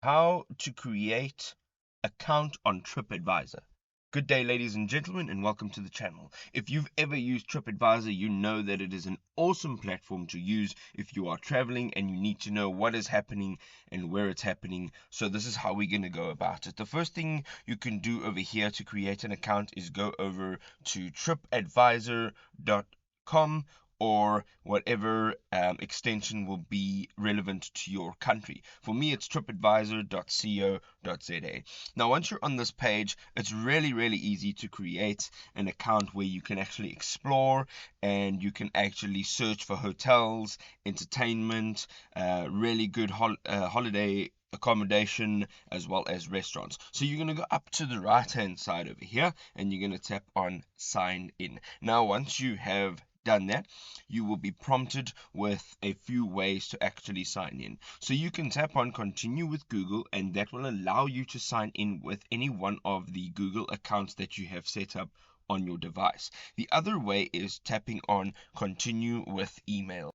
How to create account on TripAdvisor. Good day, ladies and gentlemen, and welcome to the channel. If you've ever used TripAdvisor, you know that it is an awesome platform to use if you are traveling and you need to know what is happening and where it's happening. So this is how we're going to go about it. The first thing you can do over here to create an account is go over to tripadvisor.com or whatever extension will be relevant to your country. For me, it's tripadvisor.co.za. Now, once you're on this page, it's really easy to create an account where you can actually explore and you can actually search for hotels, entertainment, really good holiday accommodation, as well as restaurants. So you're going to go up to the right hand side over here and you're going to tap on sign in. Now, once you have done that, you will be prompted with a few ways to actually sign in. So you can tap on continue with Google, and that will allow you to sign in with any one of the Google accounts that you have set up on your device. The other way is tapping on continue with email.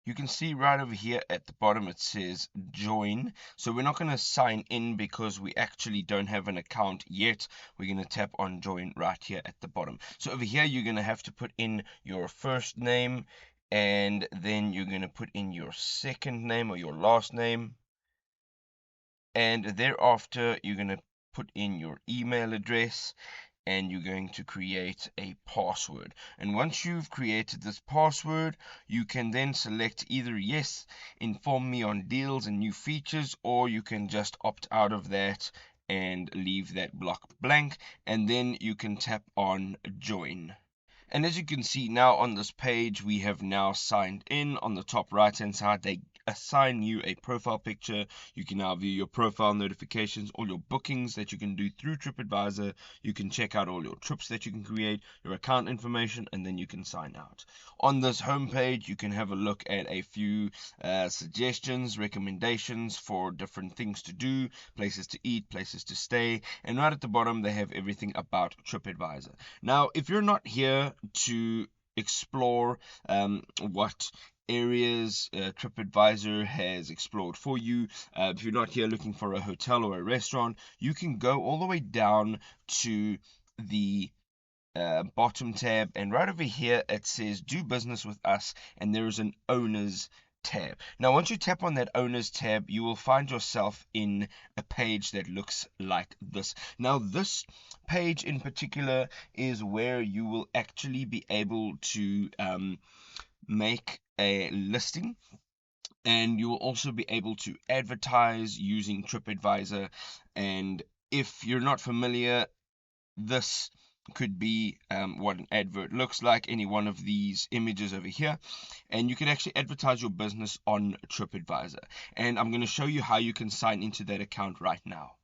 You can see right over here at the bottom it says join. So we're not going to sign in because we actually don't have an account yet. We're going to tap on join right here at the bottom. So over here you're going to have to put in your first name, and then you're going to put in your second name or your last name, and thereafter you're going to put in your email address, and you're going to create a password. And once you've created this password, you can then select either yes, inform me on deals and new features, or you can just opt out of that and leave that block blank, and then you can tap on join. And as you can see now on this page, we have now signed in. On the top right hand side, they assign you a profile picture. You can now view your profile notifications, all your bookings that you can do through TripAdvisor. You can check out all your trips that you can create, your account information, and then you can sign out. On this homepage, you can have a look at a few suggestions, recommendations for different things to do, places to eat, places to stay, and right at the bottom, they have everything about TripAdvisor. Now, if you're not here to explore what areas TripAdvisor has explored for you. If you're not here looking for a hotel or a restaurant, you can go all the way down to the bottom tab, and right over here it says do business with us, and there is an owners tab. Now, once you tap on that owners tab, you will find yourself in a page that looks like this. Now, this page in particular is where you will actually be able to make a listing, and you will also be able to advertise using TripAdvisor. And if you're not familiar, this could be what an advert looks like, any one of these images over here, and you can actually advertise your business on TripAdvisor. And I'm going to show you how you can sign into that account right now.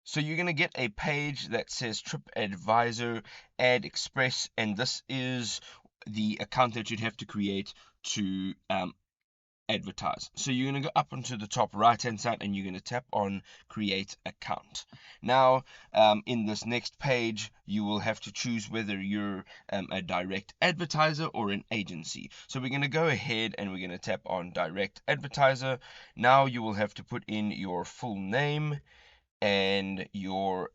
So you're going to get a page that says TripAdvisor Ad Express, and this is the account that you'd have to create to advertise. So you're going to go up onto the top right hand side and you're going to tap on create account. Now in this next page you will have to choose whether you're a direct advertiser or an agency. So we're going to go ahead and we're going to tap on direct advertiser. Now you will have to put in your full name and your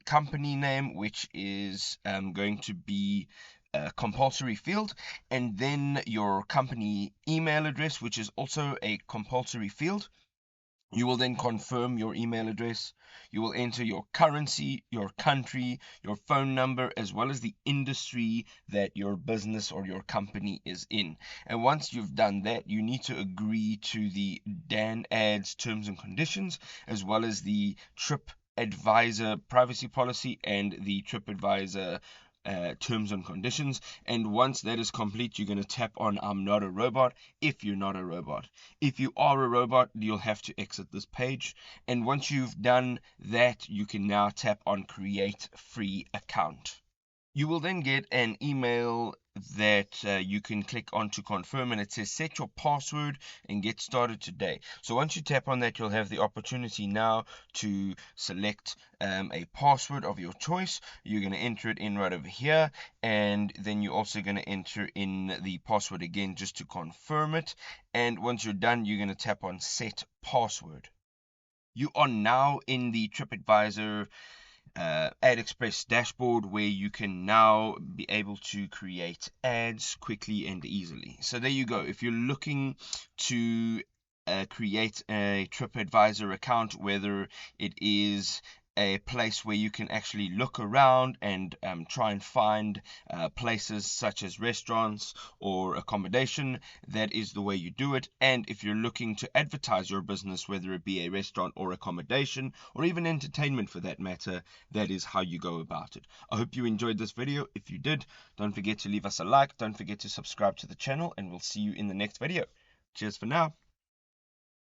company name, which is going to be a compulsory field, and then your company email address, which is also a compulsory field. You will then confirm your email address. You will enter your currency, your country, your phone number, as well as the industry that your business or your company is in. And once you've done that, you need to agree to the Dan Ads terms and conditions, as well as the TripAdvisor privacy policy and the TripAdvisor terms and conditions. And once that is complete, you're going to tap on I'm not a robot if you're not a robot. If you are a robot, you'll have to exit this page. And once you've done that, you can now tap on create free account. You will then get an email that you can click on to confirm, and it says set your password and get started today. So once you tap on that, you'll have the opportunity now to select a password of your choice. You're going to enter it in right over here, and then you're also going to enter in the password again just to confirm it. And once you're done, you're going to tap on set password. You are now in the TripAdvisor Ad Express dashboard, where you can now be able to create ads quickly and easily. So there you go. If you're looking to create a TripAdvisor account, whether it is a place where you can actually look around and try and find places such as restaurants or accommodation, that is the way you do it. And if you're looking to advertise your business, whether it be a restaurant or accommodation or even entertainment for that matter, that is how you go about it. I hope you enjoyed this video. If you did, don't forget to leave us a like, don't forget to subscribe to the channel, and we'll see you in the next video. Cheers for now.